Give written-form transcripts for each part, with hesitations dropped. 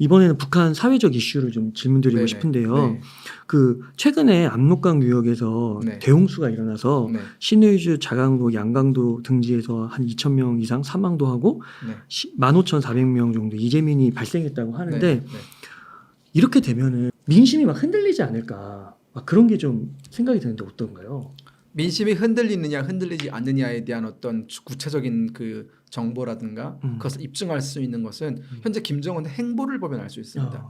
이번에는 북한 사회적 이슈를 좀 질문드리고 네네. 싶은데요. 네. 그 최근에 압록강 유역에서 네. 대홍수가 일어나서 네. 신의주, 자강도, 양강도 등지에서 한 2,000명 이상 사망도 하고 네. 15,400명 정도 이재민이 발생했다고 하는데 네. 네. 이렇게 되면은 민심이 막 흔들리지 않을까 막 그런 게 좀 생각이 드는데 어떤가요? 민심이 흔들리느냐 흔들리지 않느냐에 대한 어떤 구체적인 그 정보라든가 그것을 입증할 수 있는 것은 현재 김정은의 행보를 보면 알 수 있습니다.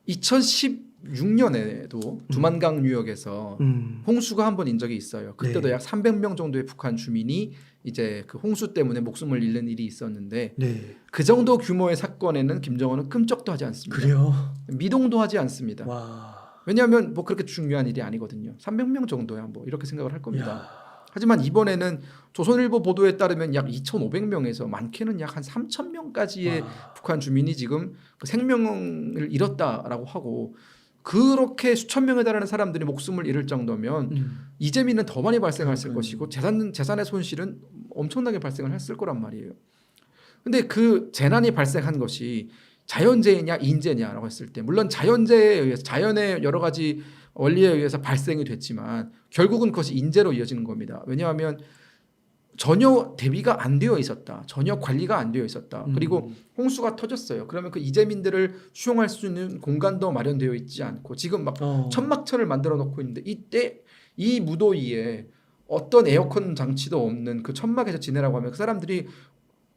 2016년에도 두만강 유역에서 홍수가 한 번 인 적이 있어요. 그때도 네. 약 300명 정도의 북한 주민이 이제 그 홍수 때문에 목숨을 잃는 일이 있었는데 네. 그 정도 규모의 사건에는 김정은은 끔찍도 하지 않습니다. 그래요? 미동도 하지 않습니다. 와. 왜냐하면 뭐 그렇게 중요한 일이 아니거든요. 300명 정도야 뭐 이렇게 생각을 할 겁니다. 야. 하지만 이번에는 조선일보 보도에 따르면 약 2,500명에서 많게는 약 한 3,000명까지의 북한 주민이 지금 그 생명을 잃었다라고 하고 그렇게 수천 명에 달하는 사람들이 목숨을 잃을 정도면 이재민은 더 많이 발생했을 것이고 재산의 손실은 엄청나게 발생을 했을 거란 말이에요. 근데 그 재난이 발생한 것이 자연재해냐 인재냐라고 했을 때 물론 자연재해에 의해서 자연의 여러 가지 원리에 의해서 발생이 됐지만 결국은 그것이 인재로 이어지는 겁니다. 왜냐하면 전혀 대비가 안 되어 있었다. 전혀 관리가 안 되어 있었다. 그리고 홍수가 터졌어요. 그러면 그 이재민들을 수용할 수 있는 공간도 마련되어 있지 않고 지금 막 천막철을 만들어 놓고 있는데 이때 이 무더위에 어떤 에어컨 장치도 없는 그 천막에서 지내라고 하면 그 사람들이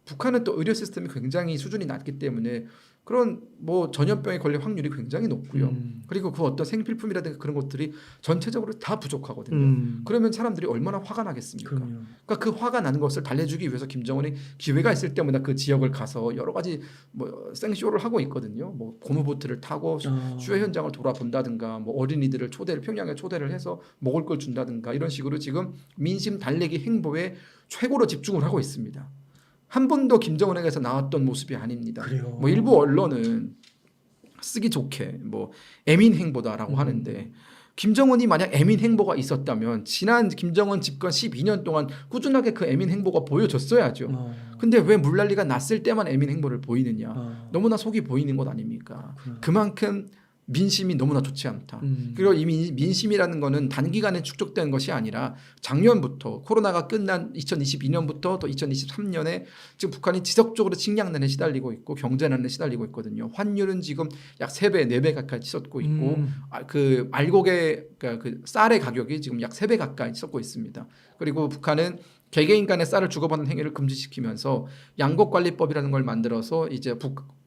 북한은 또 의료 시스템이 굉장히 수준이 낮기 때문에 그런 뭐 전염병에 걸릴 확률이 굉장히 높고요. 그리고 그 어떤 생필품이라든가 그런 것들이 전체적으로 다 부족하거든요. 그러면 사람들이 얼마나 화가 나겠습니까? 그러니까 그 화가 나는 것을 달래주기 위해서 김정은이 기회가 있을 때마다 그 지역을 가서 여러 가지 뭐 생쇼를 하고 있거든요. 뭐 고무보트를 타고 수해 현장을 돌아본다든가 뭐 어린이들을 평양에 초대를 해서 먹을 걸 준다든가 이런 식으로 지금 민심 달래기 행보에 최고로 집중을 하고 있습니다. 한 번도 김정은에게서 나왔던 모습이 아닙니다. 그래요. 뭐 일부 언론은 쓰기 좋게 뭐 애민 행보다라고 하는데 김정은이 만약 애민 행보가 있었다면 지난 김정은 집권 12년 동안 꾸준하게 그 애민 행보가 보여줬어야죠. 근데 왜 물난리가 났을 때만 애민 행보를 보이느냐. 너무나 속이 보이는 것 아닙니까? 그만큼 민심이 너무나 좋지 않다. 그리고 이 민심이라는 거는 단기간에 축적된 것이 아니라 작년부터 코로나가 끝난 2022년부터 또 2023년에 지금 북한이 지속적으로 식량난에 시달리고 있고 경제난에 시달리고 있거든요. 환율은 지금 약 3배, 4배 가까이 치솟고 있고 그 알곡의 그 쌀의 가격이 지금 약 3배 가까이 치솟고 있습니다. 그리고 북한은 개개인 간의 쌀을 주고받는 행위를 금지시키면서 양곡관리법이라는 걸 만들어서 이제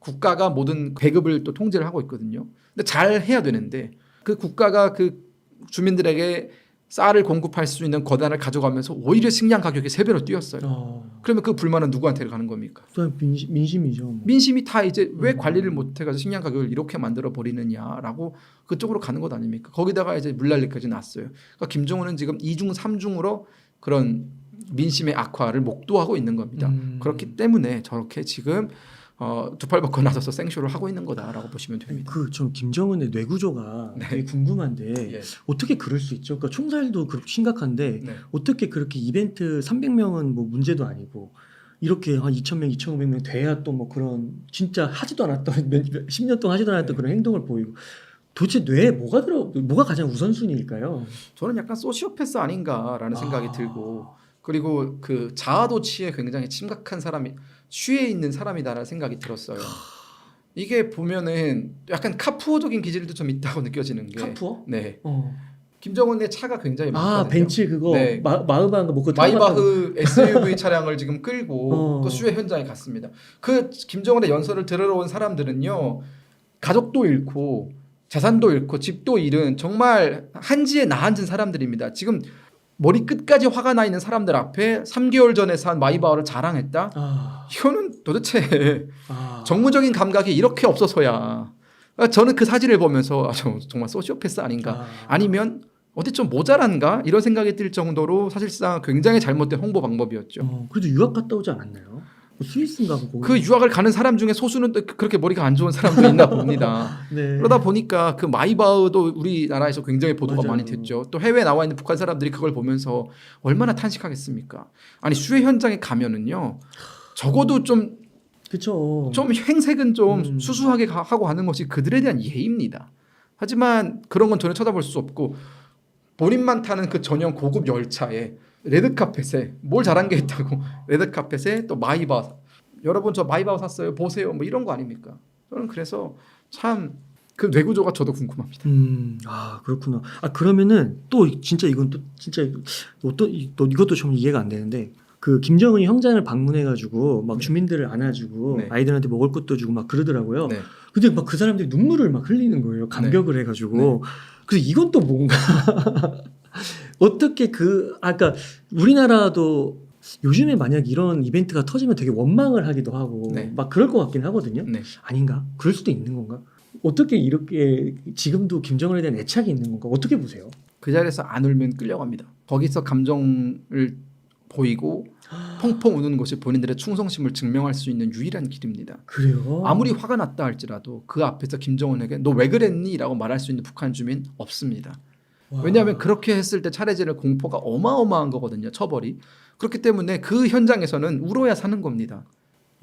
국가가 모든 배급을 또 통제를 하고 있거든요. 근데 잘 해야 되는데 그 국가가 그 주민들에게 쌀을 공급할 수 있는 권한을 가져가면서 오히려 식량 가격이 3배로 뛰었어요. 그러면 그 불만은 누구한테 가는 겁니까? 민심이죠. 뭐. 민심이 다 이제 왜 관리를 못해가지고 식량 가격을 이렇게 만들어 버리느냐라고 그쪽으로 가는 것 아닙니까? 거기다가 이제 물난리까지 났어요. 그러니까 김정은은 지금 2중 3중으로 그런 민심의 악화를 목도하고 있는 겁니다. 그렇기 때문에 저렇게 지금 두 팔 벗고 나서서 생쇼를 하고 있는 거다라고 보시면 됩니다. 저 김정은의 뇌구조가 되게 궁금한데 예. 어떻게 그럴 수 있죠? 그러니까 총살도 그렇게 심각한데 네. 어떻게 그렇게 이벤트 300명은 뭐 문제도 아니고 이렇게 한 2,000명, 2,500명 돼야 또 뭐 그런 진짜 하지도 않았던 10년 동안 하지도 않았던 그런 행동을 보이고 도대체 뇌에 뭐가 가장 우선순위일까요? 저는 약간 소시오패스 아닌가라는 생각이 들고 그리고 그 자아도취에 굉장히 심각한 사람이 취해 있는 사람이다라는 생각이 들었어요. 이게 보면은 약간 카푸어적인 기질도 좀 있다고 느껴지는 게 카푸어? 네. 김정은의 차가 굉장히 많거든요. 벤츠 그거 네. 마흐바인가 뭐 마이바흐 SUV 차량을 지금 끌고 또 수해 현장에 갔습니다. 그 김정은의 연설을 들으러 온 사람들은요. 가족도 잃고 재산도 잃고 집도 잃은 정말 한지에 나앉은 사람들입니다. 지금 머리 끝까지 화가 나 있는 사람들 앞에 3개월 전에 산 마이바흐를 자랑했다? 이거는 도대체 정무적인 감각이 이렇게 없어서야. 저는 그 사진을 보면서 정말 소시오패스 아닌가. 아니면 어디 좀 모자란가? 이런 생각이 들 정도로 사실상 굉장히 잘못된 홍보 방법이었죠. 그래도 유학 갔다 오지 않았나요? 스위스인가 그 유학을 가는 사람 중에 소수는 또 그렇게 머리가 안 좋은 사람도 있나 봅니다. 네. 그러다 보니까 그 마이바흐도 우리나라에서 굉장히 보도가 맞아요. 많이 됐죠. 또 해외에 나와 있는 북한 사람들이 그걸 보면서 얼마나 탄식하겠습니까? 아니 수해 현장에 가면은요 적어도 좀 그쵸. 좀 행색은 좀 음. 수수하게 하고 하는 것이 그들에 대한 예의입니다. 하지만 그런 건 전혀 쳐다볼 수 없고 본인만 타는 그 전용 고급 열차에 레드카펫에 뭘 잘한 게 있다고 레드카펫에 또 마이바 여러분 저 마이바 샀어요 보세요 뭐 이런 거 아닙니까? 저는 그래서 참 그 뇌구조가 저도 궁금합니다. 아 그렇구나. 아 그러면은 또 진짜 이건 또 진짜 또 이것도 좀 이해가 안 되는데 그 김정은이 형장을 방문해가지고 막 네. 주민들을 안아주고 네. 아이들한테 먹을 것도 주고 막 그러더라고요. 네. 근데 막 그 사람들이 눈물을 막 흘리는 거예요. 감격을 해가지고. 그래서 이건 또 뭔가 어떻게 아까 우리나라도 요즘에 만약 이런 이벤트가 터지면 되게 원망을 하기도 하고 네. 막 그럴 것 같긴 하거든요. 네. 아닌가? 그럴 수도 있는 건가? 어떻게 이렇게 지금도 김정은에 대한 애착이 있는 건가? 어떻게 보세요? 그 자리에서 안 울면 끌려갑니다. 거기서 감정을 보이고 펑펑 우는 것이 본인들의 충성심을 증명할 수 있는 유일한 길입니다. 그래요? 아무리 화가 났다 할지라도 그 앞에서 김정은에게 너 왜 그랬니? 라고 말할 수 있는 북한 주민 없습니다. 와. 왜냐하면 그렇게 했을 때 차례지는 공포가 어마어마한 거거든요. 처벌이. 그렇기 때문에 그 현장에서는 울어야 사는 겁니다.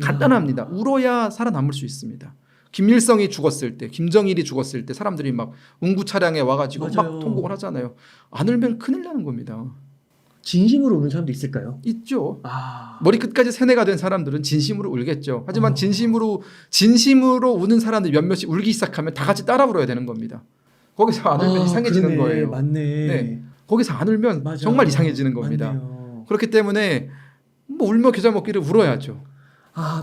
간단합니다. 울어야 살아남을 수 있습니다. 김일성이 죽었을 때, 김정일이 죽었을 때 사람들이 막 운구 차량에 와가지고 맞아요. 막 통곡을 하잖아요. 안 울면 큰일 나는 겁니다. 진심으로 우는 사람도 있을까요? 있죠. 아. 머리 끝까지 세뇌가 된 사람들은 진심으로 울겠죠. 하지만 진심으로 우는 사람들이 몇몇이 울기 시작하면 다 같이 따라 울어야 되는 겁니다. 거기서 안 울면 이상해지는 그러네. 거예요. 맞네. 네. 거기서 안 울면 맞아. 정말 이상해지는 겁니다. 맞네요. 그렇기 때문에 뭐 울며 겨자 먹기를 울어야죠.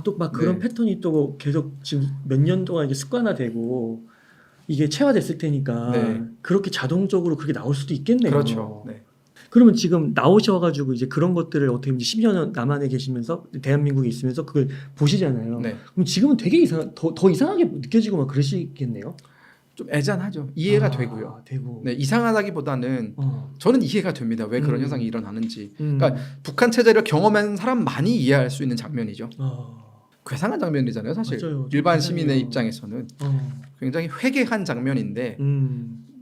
또 막 그런 네. 패턴이 또 계속 지금 몇 년 동안 이게 습관화되고 이게 체화됐을 테니까 네. 그렇게 자동적으로 그렇게 나올 수도 있겠네요. 그렇죠. 네. 그러면 지금 나오셔가지고 이제 그런 것들을 어떻게 보면 10여 년 남한에 계시면서 대한민국에 있으면서 그걸 보시잖아요. 네. 그럼 지금은 되게 더 이상하게 느껴지고 막 그러시겠네요. 좀 애잔하죠. 이해가 되고요. 되고. 네, 이상하다기보다는 어. 저는 이해가 됩니다. 왜 그런 음. 현상이 일어나는지. 음. 그러니까 북한 체제를 경험한 사람만이 이해할 수 있는 장면이죠. 어. 괴상한 장면이잖아요, 사실. 맞아요. 일반 괴상해요. 시민의 입장에서는 굉장히 회개한 장면인데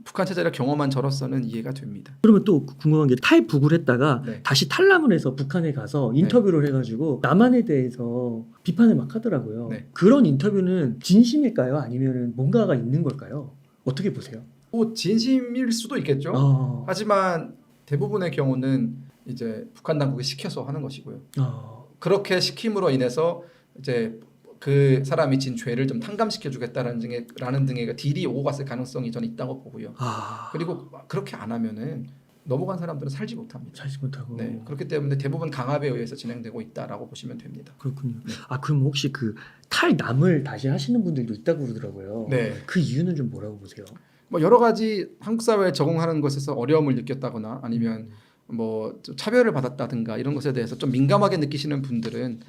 북한 체제를 경험한 저로서는 이해가 됩니다. 그러면 또 궁금한 게 탈북을 했다가 네. 다시 탈남을 해서 북한에 가서 인터뷰를 해가지고 남한에 대해서 비판을 막 하더라고요. 네. 그런 인터뷰는 진심일까요? 아니면 뭔가가 있는 걸까요? 어떻게 보세요? 뭐 진심일 수도 있겠죠. 하지만 대부분의 경우는 이제 북한 당국이 시켜서 하는 것이고요. 그렇게 시킴으로 인해서 이제 그 사람이 진 죄를 좀 탕감시켜 주겠다라는 등의 딜이 오고 갔을 가능성이 저는 있다고 보고요. 그리고 그렇게 안 하면은 넘어간 사람들은 살지 못합니다. 살지 못하고. 네, 그렇기 때문에 대부분 강압에 의해서 진행되고 있다라고 보시면 됩니다. 그렇군요. 네. 그럼 혹시 그 탈남을 다시 하시는 분들도 있다고 그러더라고요. 네. 그 이유는 좀 뭐라고 보세요? 뭐 여러 가지 한국 사회에 적응하는 것에서 어려움을 느꼈다거나 아니면 뭐 좀 차별을 받았다든가 이런 것에 대해서 좀 민감하게 느끼시는 분들은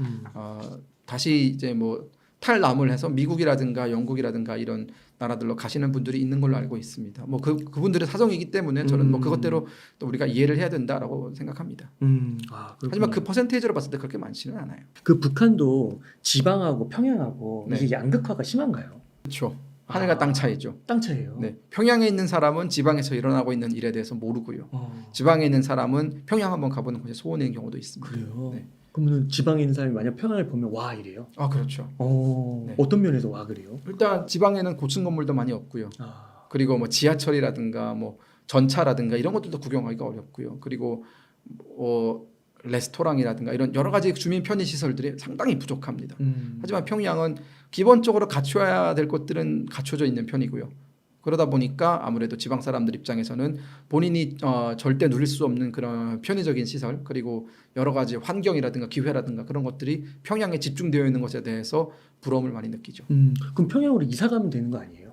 다시 이제 뭐 탈남을 해서 미국이라든가 영국이라든가 이런 나라들로 가시는 분들이 있는 걸로 알고 있습니다. 뭐 그분들의 사정이기 때문에 저는 뭐 그것대로 또 우리가 이해를 해야 된다라고 생각합니다. 하지만 그 퍼센테이지로 봤을 때 그렇게 많지는 않아요. 그 북한도 지방하고 평양하고 네. 이게 양극화가 심한가요? 그렇죠. 하늘과 땅 차이죠. 땅 차이예요. 네. 평양에 있는 사람은 지방에서 일어나고 있는 일에 대해서 모르고요. 어. 지방에 있는 사람은 평양 한번 가보는 것이 소원인 경우도 있습니다. 그래요. 네. 그러면 지방에 있는 사람이 만약 평양을 보면 와 이래요? 아 그렇죠. 네. 어떤 면에서 와 그래요? 일단 지방에는 고층 건물도 많이 없고요. 그리고 뭐 지하철이라든가 뭐 전차라든가 이런 것들도 구경하기가 어렵고요. 그리고 레스토랑이라든가 이런 여러 가지 주민 편의 시설들이 상당히 부족합니다. 하지만 평양은 기본적으로 갖춰야 될 것들은 갖춰져 있는 편이고요. 그러다 보니까 아무래도 지방 사람들 입장에서는 본인이 절대 누릴 수 없는 그런 편의적인 시설 그리고 여러 가지 환경이라든가 기회라든가 그런 것들이 평양에 집중되어 있는 것에 대해서 부러움을 많이 느끼죠. 그럼 평양으로 이사 가면 되는 거 아니에요?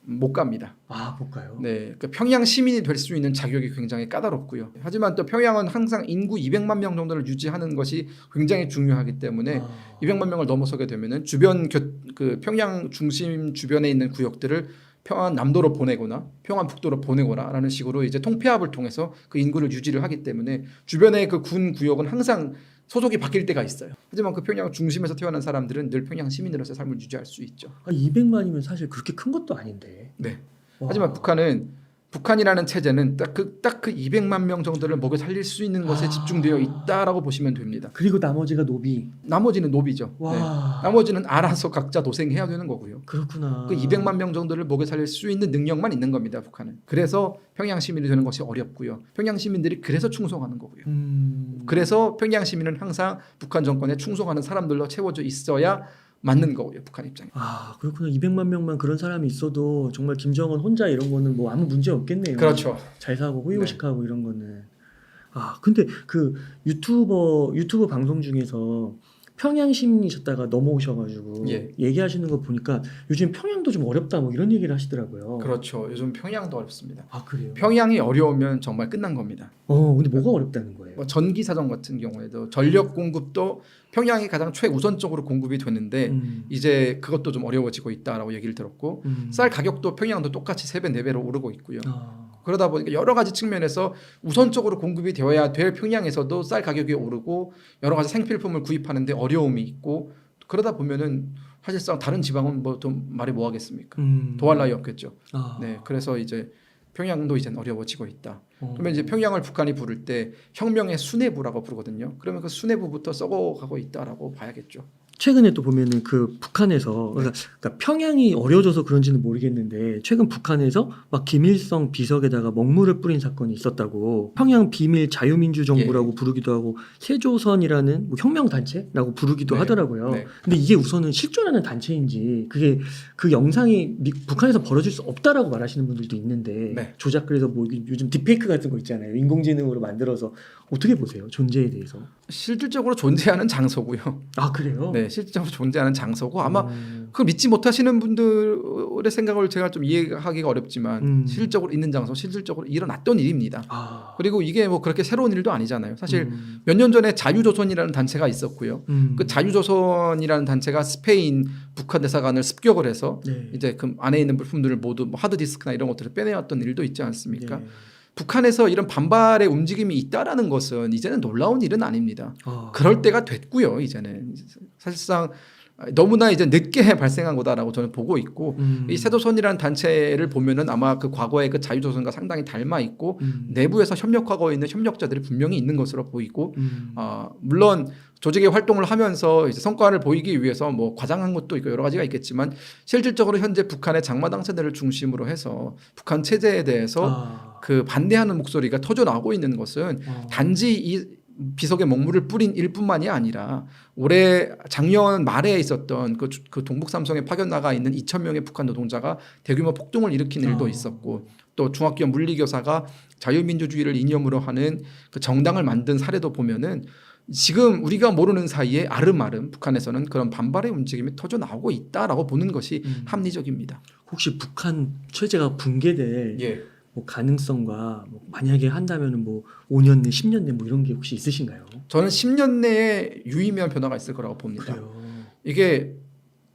못 갑니다. 못 가요? 네, 그러니까 평양 시민이 될 수 있는 자격이 굉장히 까다롭고요. 하지만 또 평양은 항상 인구 200만 명 정도를 유지하는 것이 굉장히 중요하기 때문에 200만 명을 넘어서게 되면은 주변 그 평양 중심 주변에 있는 구역들을 평안 남도로 보내거나 평안 북도로 보내거나라는 식으로 이제 통폐합을 통해서 그 인구를 유지를 하기 때문에 주변의 그 군 구역은 항상 소속이 바뀔 때가 있어요. 하지만 그 평양 중심에서 태어난 사람들은 늘 평양 시민으로서 삶을 유지할 수 있죠. 200만이면 사실 그렇게 큰 것도 아닌데. 네. 하지만 북한은 북한이라는 체제는 딱 그 200만 명 정도를 먹여 살릴 수 있는 것에 집중되어 있다라고 보시면 됩니다. 그리고 나머지가 노비. 나머지는 노비죠. 와. 네. 나머지는 알아서 각자 도생해야 되는 거고요. 그렇구나. 그 200만 명 정도를 먹여 살릴 수 있는 능력만 있는 겁니다. 북한은. 그래서 평양 시민이 되는 것이 어렵고요. 평양 시민들이 그래서 충성하는 거고요. 그래서 평양 시민은 항상 북한 정권에 충성하는 사람들로 채워져 있어야 맞는 거고요. 북한 입장에. 아, 그렇구나. 200만 명만 그런 사람이 있어도 정말 김정은 혼자 이런 거는 뭐 아무 문제 없겠네요. 그렇죠. 잘 사고 호의호식하고 이런 거는. 아, 근데 그 유튜브 방송 중에서 평양 시민이셨다가 넘어오셔가지고 예. 얘기하시는 거 보니까 요즘 평양도 좀 어렵다 뭐 이런 얘기를 하시더라고요. 그렇죠. 요즘 평양도 어렵습니다. 아, 그래요? 평양이 어려우면 정말 끝난 겁니다. 근데 뭐가 어렵다는 거예요? 뭐 전기 사정 같은 경우에도 전력 공급도 평양이 가장 최우선적으로 공급이 되는데 이제 그것도 좀 어려워지고 있다라고 얘기를 들었고 쌀 가격도 평양도 똑같이 3배 4배로 오르고 있고요. 그러다 보니까 여러 가지 측면에서 우선적으로 공급이 되어야 될 평양에서도 쌀 가격이 오르고 여러 가지 생필품을 구입하는데 어려움이 있고 그러다 보면은 사실상 다른 지방은 뭐 좀 말이 뭐 하겠습니까? 도할 나위 없겠죠. 네, 그래서 이제 평양도 이제 어려워지고 있다. 그러면 이제 평양을 북한이 부를 때 혁명의 수뇌부라고 부르거든요. 그러면 그 수뇌부부터 썩어가고 있다라고 봐야겠죠. 최근에 또 보면은 그 북한에서 그러니까 평양이 어려워져서 그런지는 모르겠는데 최근 북한에서 막 김일성 비석에다가 먹물을 뿌린 사건이 있었다고 평양 비밀 자유민주 정부라고 부르기도 하고 세조선이라는 뭐 혁명 단체라고 부르기도 네. 하더라고요. 네. 근데 이게 우선은 실존하는 단체인지 그게 그 영상이 북한에서 벌어질 수 없다라고 말하시는 분들도 있는데 네. 조작 그래서 뭐 요즘 딥페이크 같은 거 있잖아요. 인공지능으로 만들어서 어떻게 보세요? 존재에 대해서? 실질적으로 존재하는 장소고요. 아, 그래요? 네, 실질적으로 존재하는 장소고 아마 그걸 믿지 못하시는 분들의 생각을 제가 좀 이해하기가 어렵지만 실질적으로 있는 장소, 실질적으로 일어났던 일입니다. 그리고 이게 뭐 그렇게 새로운 일도 아니잖아요. 사실 몇 년 전에 자유조선이라는 단체가 있었고요. 그 자유조선이라는 단체가 스페인 북한 대사관을 습격을 해서 네. 이제 그 안에 있는 물품들을 모두 뭐 하드디스크나 이런 것들을 빼내왔던 일도 있지 않습니까? 네. 북한에서 이런 반발의 움직임이 있다라는 것은 이제는 놀라운 일은 아닙니다. 그럴 때가 됐고요. 이제는 사실상 너무나 이제 늦게 발생한 거다라고 저는 보고 있고 이 세조선이라는 단체를 보면은 아마 그 과거의 그 자유조선과 상당히 닮아 있고 내부에서 협력하고 있는 협력자들이 분명히 있는 것으로 보이고 물론 조직의 활동을 하면서 이제 성과를 보이기 위해서 뭐 과장한 것도 있고 여러 가지가 있겠지만 실질적으로 현재 북한의 장마당 세대를 중심으로 해서 북한 체제에 대해서 그 반대하는 목소리가 터져 나오고 있는 것은 단지 이 비석에 먹물을 뿌린 일뿐만이 아니라 올해 작년 말에 있었던 그 동북 삼성에 파견 나가 있는 2,000명의 북한 노동자가 대규모 폭동을 일으킨 일도 있었고 또 중학교 물리교사가 자유민주주의를 이념으로 하는 그 정당을 만든 사례도 보면은 지금 우리가 모르는 사이에 아름아름 북한에서는 그런 반발의 움직임이 터져 나오고 있다라고 보는 것이 합리적입니다. 혹시 북한 체제가 붕괴될 뭐 가능성과 뭐 만약에 한다면은 뭐 5년 내, 10년 내 뭐 이런 게 혹시 있으신가요? 저는 10년 내에 유의미한 변화가 있을 거라고 봅니다. 그래요. 이게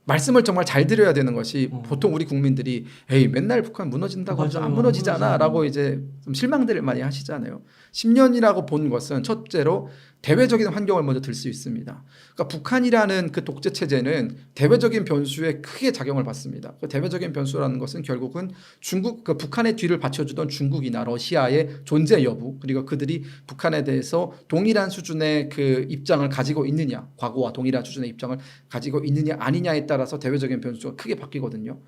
말씀을 정말 잘 드려야 되는 것이 보통 우리 국민들이 에이 맨날 북한 무너진다고 하죠. 안 무너지잖아라고 이제 좀 실망들을 많이 하시잖아요. 10년이라고 본 것은 첫째로 대외적인 환경을 먼저 들 수 있습니다. 그러니까 북한이라는 그 독재 체제는 대외적인 변수에 크게 작용을 받습니다. 그 대외적인 변수라는 것은 결국은 중국, 그 북한의 뒤를 받쳐주던 중국이나 러시아의 존재 여부 그리고 그들이 북한에 대해서 동일한 수준의 그 입장을 가지고 있느냐, 과거와 동일한 수준의 입장을 가지고 있느냐 아니냐에 따라서 대외적인 변수가 크게 바뀌거든요.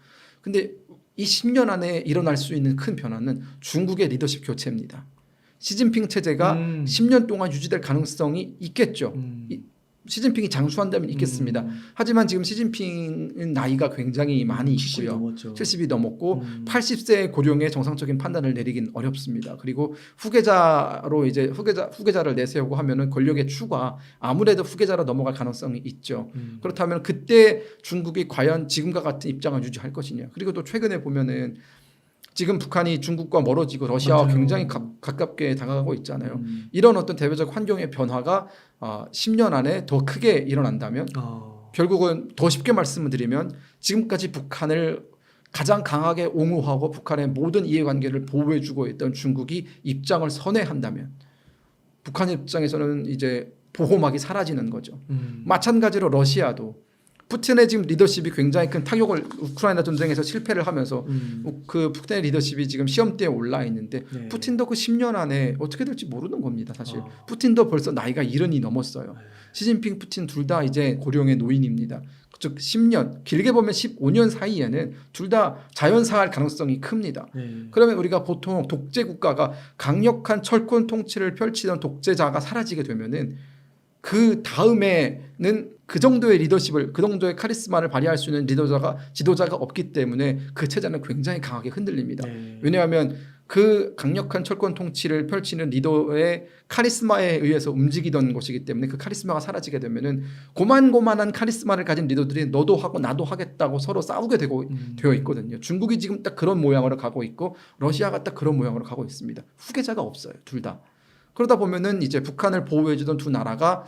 근데 이 10년 안에 일어날 수 있는 큰 변화는 중국의 리더십 교체입니다. 시진핑 체제가 10년 동안 유지될 가능성이 있겠죠. 시진핑이 장수한다면 있겠습니다. 하지만 지금 시진핑은 나이가 굉장히 많이 있고요. 70이 넘었고 80세의 고령의 정상적인 판단을 내리긴 어렵습니다. 그리고 후계자로 이제 후계자를 내세우고 하면은 권력의 추가 아무래도 후계자로 넘어갈 가능성이 있죠. 그렇다면 그때 중국이 과연 지금과 같은 입장을 유지할 것이냐. 그리고 또 최근에 보면은 지금 북한이 중국과 멀어지고 러시아와 굉장히 가깝게 다가가고 있잖아요. 이런 어떤 대외적 환경의 변화가 10년 안에 더 크게 일어난다면 결국은 더 쉽게 말씀을 드리면 지금까지 북한을 가장 강하게 옹호하고 북한의 모든 이해관계를 보호해주고 있던 중국이 입장을 선회한다면 북한 입장에서는 이제 보호막이 사라지는 거죠. 마찬가지로 러시아도 푸틴의 지금 리더십이 굉장히 큰 타격을 우크라이나 전쟁에서 실패를 하면서 그 푸틴의 리더십이 지금 시험대에 올라 있는데 네. 푸틴도 그 10년 안에 어떻게 될지 모르는 겁니다. 사실 아. 푸틴도 벌써 나이가 70이 넘었어요. 네. 시진핑, 푸틴 둘 다 이제 고령의 노인입니다. 즉 10년, 길게 보면 15년 사이에는 둘 다 자연사할 가능성이 큽니다. 네. 그러면 우리가 보통 독재 국가가 강력한 철권 통치를 펼치던 독재자가 사라지게 되면은 그 다음에는 그 정도의 리더십을, 그 정도의 카리스마를 발휘할 수 있는 지도자가 없기 때문에 그 체제는 굉장히 강하게 흔들립니다. 네. 왜냐하면 그 강력한 철권 통치를 펼치는 리더의 카리스마에 의해서 움직이던 것이기 때문에 그 카리스마가 사라지게 되면은 고만고만한 카리스마를 가진 리더들이 너도 하고 나도 하겠다고 서로 싸우게 되어 있거든요. 중국이 지금 딱 그런 모양으로 가고 있고 러시아가 딱 그런 모양으로 가고 있습니다. 후계자가 없어요, 둘 다. 그러다 보면은 이제 북한을 보호해주던 두 나라가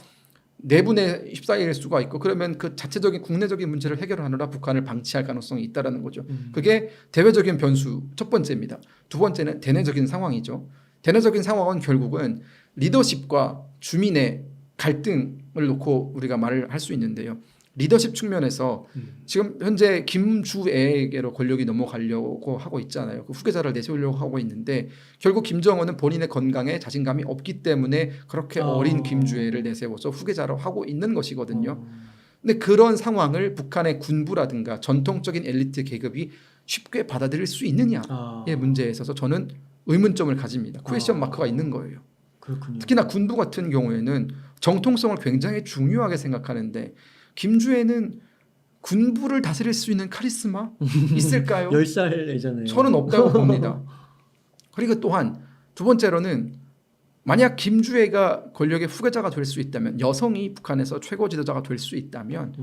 내분에 휩싸일 수가 있고 그러면 그 자체적인 국내적인 문제를 해결하느라 북한을 방치할 가능성이 있다라는 거죠. 그게 대외적인 변수 첫 번째입니다. 두 번째는 대내적인 상황이죠. 대내적인 상황은 결국은 리더십과 주민의 갈등을 놓고 우리가 말을 할 수 있는데요. 리더십 측면에서 지금 현재 김주애에게로 권력이 넘어가려고 하고 있잖아요. 그 후계자를 내세우려고 하고 있는데 결국 김정은은 본인의 건강에 자신감이 없기 때문에 그렇게 어린 김주애를 내세워서 후계자로 하고 있는 것이거든요. 근데 그런 상황을 북한의 군부라든가 전통적인 엘리트 계급이 쉽게 받아들일 수 있느냐의 문제에 있어서 저는 의문점을 가집니다. 퀘스천 마크가 있는 거예요. 그렇군요. 특히나 군부 같은 경우에는 정통성을 굉장히 중요하게 생각하는데 김주애는 군부를 다스릴 수 있는 카리스마 있을까요? 10살 애잖아요. 저는 없다고 봅니다. 그리고 또한 두 번째로는 만약 김주애가 권력의 후계자가 될 수 있다면 여성이 북한에서 최고 지도자가 될 수 있다면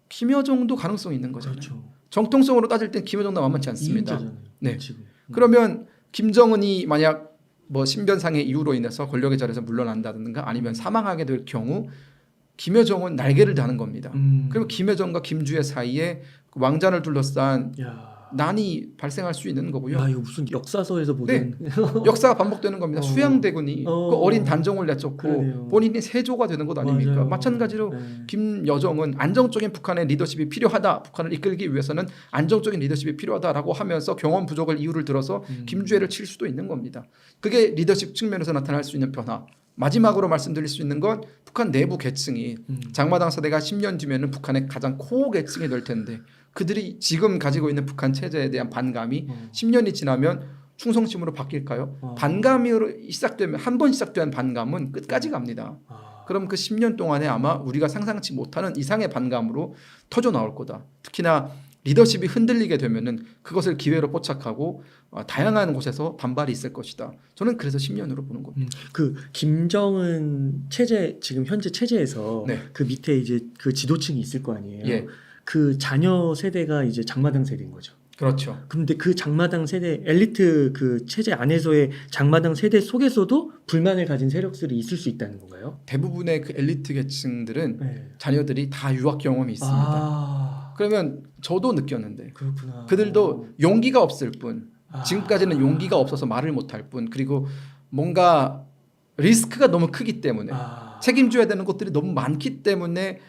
김여정도 가능성이 있는 거잖아요. 그렇죠. 정통성으로 따질 땐 김여정도 만만치 않습니다. 이인자잖아요. 네. 지금. 그러면 김정은이 만약 뭐 신변상의 이유로 인해서 권력의 자리에서 물러난다든가 아니면 사망하게 될 경우 김여정은 날개를 다는 겁니다. 그리고 김여정과 김주애 사이에 왕자를 둘러싼 야. 난이 발생할 수 있는 거고요. 야, 이거 무슨 역사서에서 보던 역사가 반복되는 겁니다. 수양대군이 그 어린 단종을 내쫓고 그러네요. 본인이 세조가 되는 것 아닙니까? 맞아요. 마찬가지로 네. 김여정은 안정적인 북한의 리더십이 필요하다. 북한을 이끌기 위해서는 안정적인 리더십이 필요하다라고 하면서 경험 부족을 이유를 들어서 김주애를 칠 수도 있는 겁니다. 그게 리더십 측면에서 나타날 수 있는 변화. 마지막으로 말씀드릴 수 있는 건 북한 내부 계층이 장마당 세대가 10년 뒤면은 북한의 가장 코어 계층이 될 텐데 그들이 지금 가지고 있는 북한 체제에 대한 반감이 10년이 지나면 충성심으로 바뀔까요? 반감으로 시작되면 한 번 시작된 반감은 끝까지 갑니다. 그럼 그 10년 동안에 아마 우리가 상상치 못하는 이상의 반감으로 터져 나올 거다. 특히나 리더십이 흔들리게 되면은 그것을 기회로 포착하고 다양한 곳에서 반발이 있을 것이다. 저는 그래서 10년으로 보는 겁니다. 그 김정은 체제 지금 현재 체제에서 네. 그 밑에 이제 그 지도층이 있을 거 아니에요. 예. 그 자녀 세대가 이제 장마당 세대인 거죠. 그렇죠. 근데 그 장마당 세대 엘리트 그 체제 안에서의 장마당 세대 속에서도 불만을 가진 세력들이 있을 수 있다는 건가요? 대부분의 그 엘리트 계층들은 네. 자녀들이 다 유학 경험이 있습니다. 아, 그러면 저도 느꼈는데 그렇구나. 그들도 용기가 없을 뿐 아. 지금까지는 용기가 없어서 말을 못할 뿐 그리고 뭔가 리스크가 너무 크기 때문에 책임져야 되는 것들이 너무 많기 때문에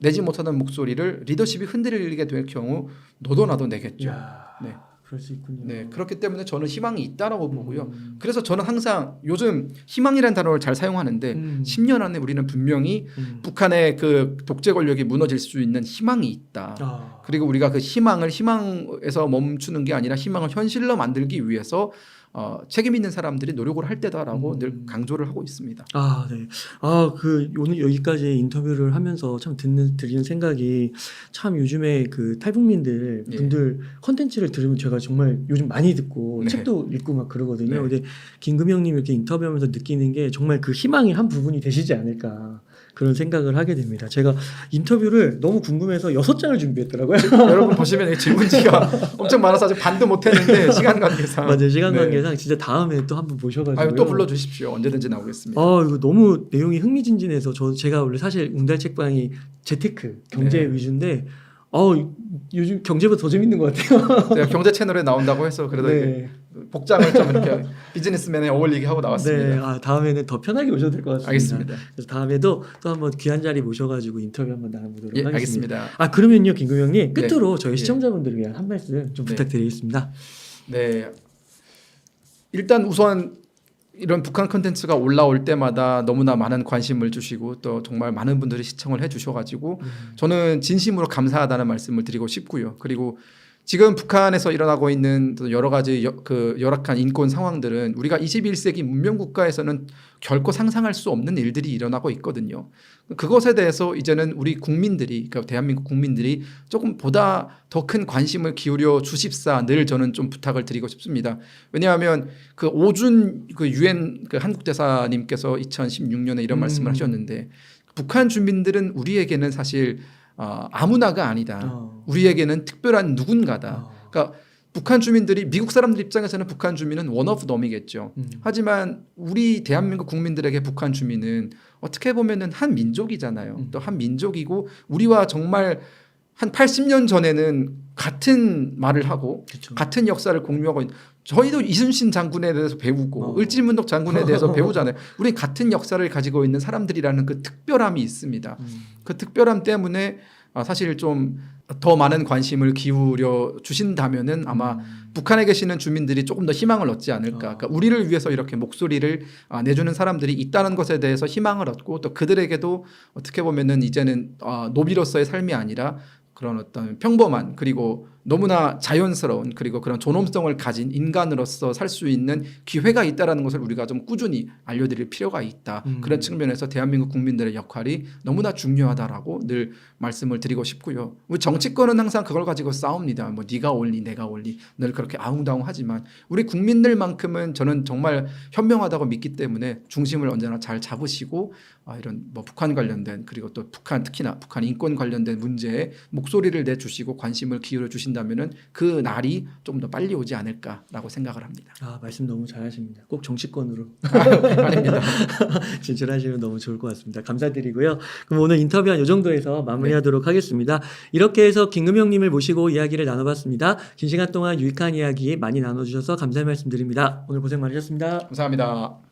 내지 못하는 목소리를 리더십이 흔들리게 될 경우 너도 나도 내겠죠. 야, 네. 그럴 수 있군요. 네, 그렇기 때문에 저는 희망이 있다라고 보고요. 그래서 저는 항상 요즘 희망이라는 단어를 잘 사용하는데 10년 안에 우리는 분명히 북한의 그 독재 권력이 무너질 수 있는 희망이 있다. 그리고 우리가 그 희망을 희망에서 멈추는 게 아니라 희망을 현실로 만들기 위해서 책임 있는 사람들이 노력을 할 때다라고 늘 강조를 하고 있습니다. 아, 네. 아, 그 오늘 여기까지 인터뷰를 하면서 참 드리는 생각이 참 요즘에 그 탈북민들 예. 분들 컨텐츠를 들으면 제가 정말 요즘 많이 듣고 네. 책도 읽고 막 그러거든요. 네. 근데 김금희 형님 이렇게 인터뷰하면서 느끼는 게 정말 그 희망의 한 부분이 되시지 않을까 그런 생각을 하게 됩니다. 제가 인터뷰를 너무 궁금해서 6장을 준비했더라고요. 여러분 보시면 이 질문지가 엄청 많아서 아직 반도 못했는데 시간 관계상 맞아요. 시간 네. 관계상 진짜 다음에 또 한번 모셔가지고 아유, 또 불러주십시오. 언제든지 나오겠습니다. 이거 너무 내용이 흥미진진해서 제가 원래 사실 웅달 책방이 재테크 경제 네. 위주인데 요즘 경제보다 더 재밌는 것 같아요. 제가 경제 채널에 나온다고 해서 그래도 네. 복장을 좀 이렇게 비즈니스맨에 어울리게 하고 나왔습니다. 네. 다음에는 더 편하게 오셔도 될 것 같습니다. 알겠습니다. 그래서 다음에도 또 한번 귀한 자리 모셔가지고 인터뷰 한번 나눠보도록 예, 하겠습니다. 알겠습니다. 그러면요, 김금영님 네. 끝으로 저희 예. 시청자분들을 위한 한 말씀 좀 네. 부탁드리겠습니다. 네. 일단 우선 이런 북한 콘텐츠가 올라올 때마다 너무나 많은 관심을 주시고 또 정말 많은 분들이 시청을 해주셔가지고 저는 진심으로 감사하다는 말씀을 드리고 싶고요. 그리고 지금 북한에서 일어나고 있는 또 여러 가지 열악한 인권 상황들은 우리가 21세기 문명 국가에서는 결코 상상할 수 없는 일들이 일어나고 있거든요. 그것에 대해서 이제는 우리 국민들이, 그러니까 대한민국 국민들이 조금 보다 더 큰 관심을 기울여 주십사 늘 저는 좀 부탁을 드리고 싶습니다. 왜냐하면 그 오준 그 유엔 그 한국 대사님께서 2016년에 이런 말씀을 하셨는데 북한 주민들은 우리에게는 사실 아무나가 아니다. 우리에게는 특별한 누군가다. 그러니까 북한 주민들이 미국 사람들 입장에서는 북한 주민은 원 오브 덤이겠죠. 하지만 우리 대한민국 국민들에게 북한 주민은 어떻게 보면은 한 민족이잖아요. 또 한 민족이고 우리와 정말 한 80년 전에는 같은 말을 하고 그쵸. 같은 역사를 공유하고 있는 저희도 이순신 장군에 대해서 배우고 을지문덕 장군에 대해서 배우잖아요. 우리 같은 역사를 가지고 있는 사람들이라는 그 특별함이 있습니다. 그 특별함 때문에 사실 좀 더 많은 관심을 기울여 주신다면은 아마 북한에 계시는 주민들이 조금 더 희망을 얻지 않을까. 그러니까 우리를 위해서 이렇게 목소리를 내주는 사람들이 있다는 것에 대해서 희망을 얻고 또 그들에게도 어떻게 보면은 이제는 노비로서의 삶이 아니라 그런 어떤 평범한 그리고 너무나 자연스러운 그리고 그런 존엄성을 가진 인간으로서 살 수 있는 기회가 있다라는 것을 우리가 좀 꾸준히 알려드릴 필요가 있다. 그런 측면에서 대한민국 국민들의 역할이 너무나 중요하다라고 늘 말씀을 드리고 싶고요. 우리 정치권은 항상 그걸 가지고 싸웁니다. 뭐 네가 옳니 내가 옳니 늘 그렇게 아웅다웅하지만 우리 국민들만큼은 저는 정말 현명하다고 믿기 때문에 중심을 언제나 잘 잡으시고 이런 뭐 북한 관련된 그리고 또 북한 특히나 북한 인권 관련된 문제에 목소리를 내주시고 관심을 기울여 주신다면은 그 날이 좀 더 빨리 오지 않을까라고 생각을 합니다. 말씀 너무 잘하십니다. 꼭 정치권으로 아닙니다. 진출하시면 너무 좋을 것 같습니다. 감사드리고요. 그럼 오늘 인터뷰 한 이 정도에서 마무리하도록 하겠습니다. 이렇게 해서 김금영님을 모시고 이야기를 나눠봤습니다. 긴 시간 동안 유익한 이야기 많이 나눠주셔서 감사의 말씀드립니다. 오늘 고생 많으셨습니다. 감사합니다.